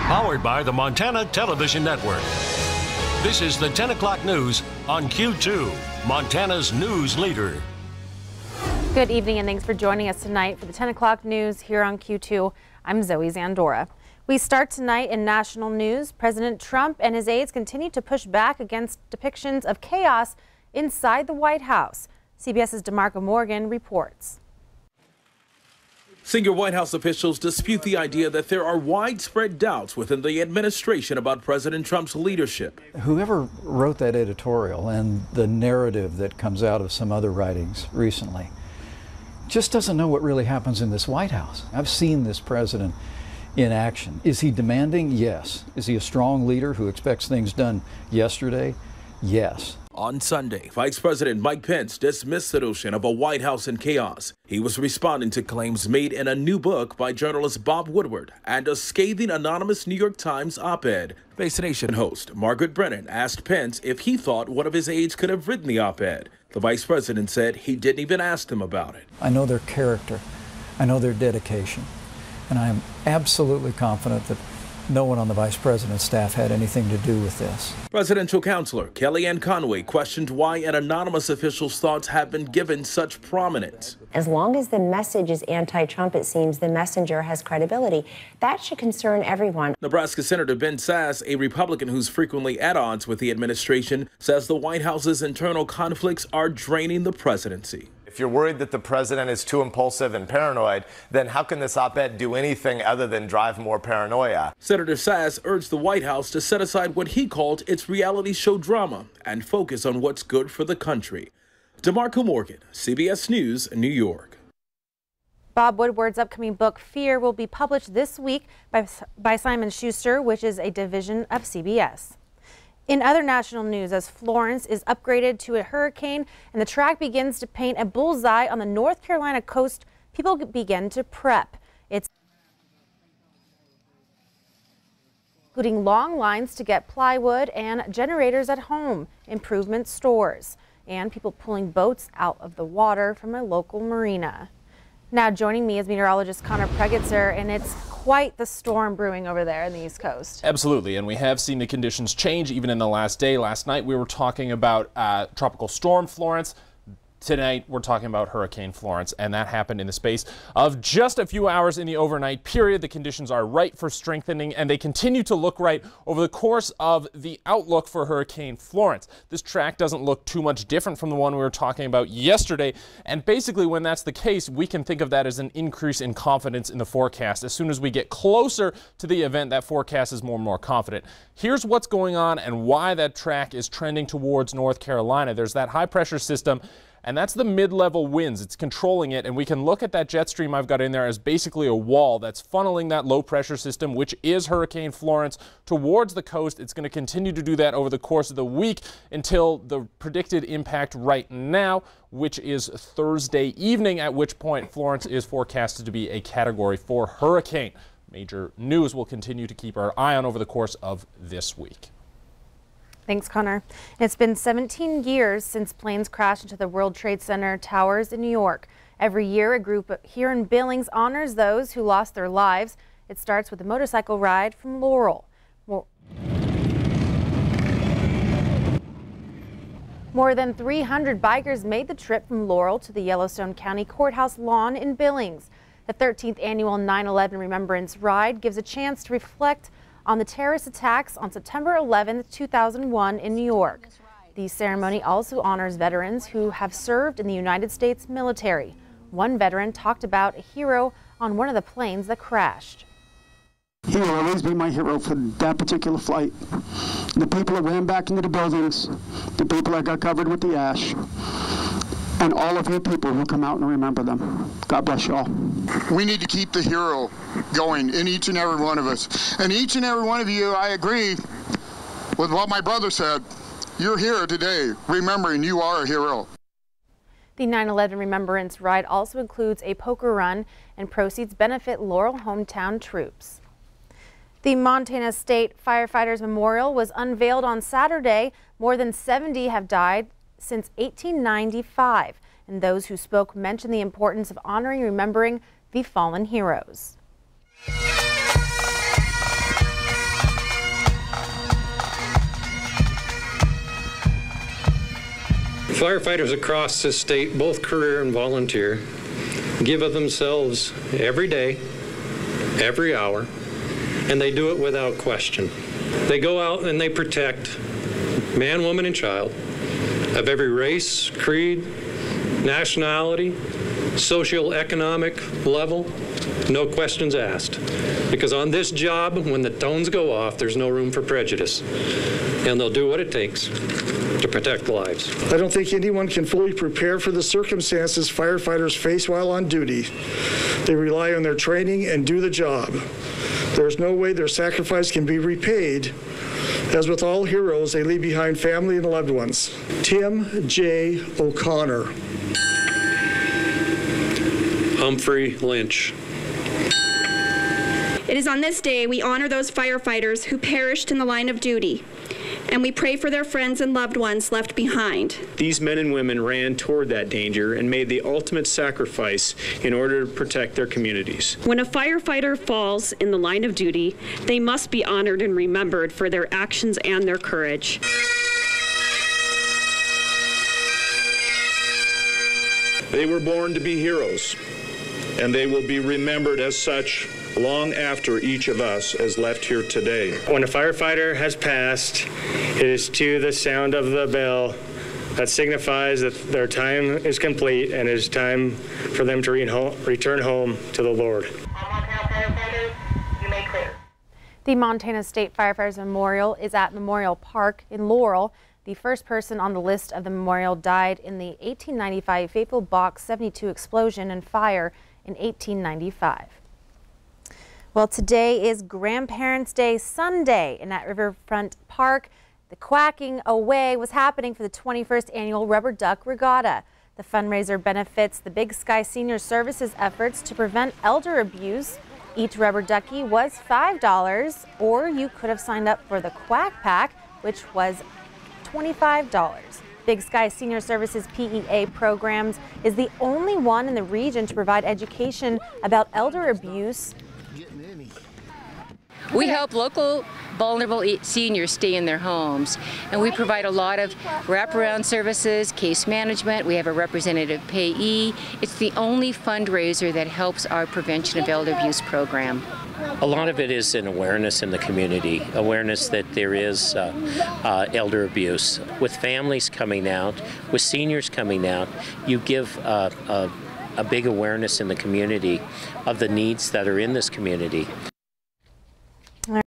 Powered by the Montana Television Network. This is the 10 o'clock news on Q2, Montana's news leader. Good evening and thanks for joining us tonight for the 10 o'clock news here on Q2. I'm Zoe Zandora. We start tonight in national news. President Trump and his aides continue to push back against depictions of chaos inside the White House. CBS's DeMarco Morgan reports. Senior White House officials dispute the idea that there are widespread doubts within the administration about President Trump's leadership. Whoever wrote that editorial and the narrative that comes out of some other writings recently just doesn't know what really happens in this White House. I've seen this president in action. Is he demanding? Yes. Is he a strong leader who expects things done yesterday? Yes. On Sunday, Vice President Mike Pence dismissed the notion of a White House in chaos. He was responding to claims made in a new book by journalist Bob Woodward and a scathing anonymous New York Times op-ed. Face Nation host Margaret Brennan asked Pence if he thought one of his aides could have written the op-ed. The vice president said he didn't even ask them about it. I know their character. I know their dedication. And I am absolutely confident that no one on the vice president's staff had anything to do with this. Presidential counselor Kellyanne Conway questioned why an anonymous official's thoughts have been given such prominence. As long as the message is anti-Trump, it seems the messenger has credibility. That should concern everyone. Nebraska Senator Ben Sasse, a Republican who's frequently at odds with the administration, says the White House's internal conflicts are draining the presidency. If you're worried that the president is too impulsive and paranoid, then how can this op-ed do anything other than drive more paranoia? Senator Sasse urged the White House to set aside what he called its reality show drama and focus on what's good for the country. DeMarco Morgan, CBS News, New York. Bob Woodward's upcoming book, Fear, will be published this week by Simon Schuster, which is a division of CBS. In other national news, as Florence is upgraded to a hurricane and the track begins to paint a bullseye on the North Carolina coast, people begin to prep. It's including long lines to get plywood and generators at home, improvement stores, and people pulling boats out of the water from a local marina. Now joining me is meteorologist Connor Pregitzer, and it's quite the storm brewing over there in the East Coast. Absolutely, and we have seen the conditions change even in the last day. Last night we were talking about Tropical Storm Florence. Tonight we're talking about Hurricane Florence, and that happened in the space of just a few hours in the overnight period. The conditions are right for strengthening, and they continue to look right over the course of the outlook for Hurricane Florence. This track doesn't look too much different from the one we were talking about yesterday, and basically when that's the case, we can think of that as an increase in confidence in the forecast. As soon as we get closer to the event, that forecast is more and more confident. Here's what's going on and why that track is trending towards North Carolina. There's that high pressure system, and that's the mid-level winds. It's controlling it, and we can look at that jet stream I've got in there as basically a wall that's funneling that low-pressure system, which is Hurricane Florence, towards the coast. It's going to continue to do that over the course of the week until the predicted impact right now, which is Thursday evening, at which point Florence is forecasted to be a Category 4 hurricane. Major news we'll continue to keep our eye on over the course of this week. Thanks, Connor. It's been 17 years since planes crashed into the World Trade Center towers in New York. Every year, a group here in Billings honors those who lost their lives. It starts with a motorcycle ride from Laurel. More than 300 bikers made the trip from Laurel to the Yellowstone County Courthouse lawn in Billings. The 13th annual 9/11 Remembrance Ride gives a chance to reflect on the terrorist attacks on September 11, 2001 in New York. The ceremony also honors veterans who have served in the United States military. One veteran talked about a hero on one of the planes that crashed. He will always be my hero for that particular flight. The people that ran back into the buildings, the people that got covered with the ash, and all of you people who come out and remember them. God bless you all. We need to keep the hero going in each and every one of us. And each and every one of you, I agree with what my brother said. You're here today, remembering you are a hero. The 9/11 Remembrance Ride also includes a poker run, and proceeds benefit Laurel hometown troops. The Montana State Firefighters Memorial was unveiled on Saturday. More than 70 have died since 1895, and those who spoke mentioned the importance of honoring and remembering the fallen heroes. Firefighters across this state, both career and volunteer, give of themselves every day, every hour, and they do it without question. They go out and they protect man, woman, and child of every race, creed, nationality, socioeconomic level, no questions asked. Because on this job, when the tones go off, there's no room for prejudice. And they'll do what it takes to protect lives. I don't think anyone can fully prepare for the circumstances firefighters face while on duty. They rely on their training and do the job. There's no way their sacrifice can be repaid. As with all heroes, they leave behind family and loved ones. Tim J. O'Connor. Humphrey Lynch. It is on this day we honor those firefighters who perished in the line of duty, and we pray for their friends and loved ones left behind. These men and women ran toward that danger and made the ultimate sacrifice in order to protect their communities. When a firefighter falls in the line of duty, they must be honored and remembered for their actions and their courage. They were born to be heroes, and they will be remembered as such long after each of us has left here today. When a firefighter has passed, it is to the sound of the bell that signifies that their time is complete and it is time for them to return home to the Lord. The Montana State Firefighters Memorial is at Memorial Park in Laurel. The first person on the list of the memorial died in the 1895 fateful Box 72 explosion and fire in 1895. Well, today is Grandparents' Day Sunday, and at Riverfront Park, the Quacking Away was happening for the 21st annual Rubber Duck Regatta. The fundraiser benefits the Big Sky Senior Services efforts to prevent elder abuse. Each rubber ducky was $5, or you could have signed up for the Quack Pack, which was $25. Big Sky Senior Services PEA programs is the only one in the region to provide education about elder abuse. We help local vulnerable seniors stay in their homes, and we provide a lot of wraparound services, case management. We have a representative payee. It's the only fundraiser that helps our prevention of elder abuse program. A lot of it is an awareness in the community, awareness that there is elder abuse. With families coming out, with seniors coming out, you give a big awareness in the community of the needs that are in this community.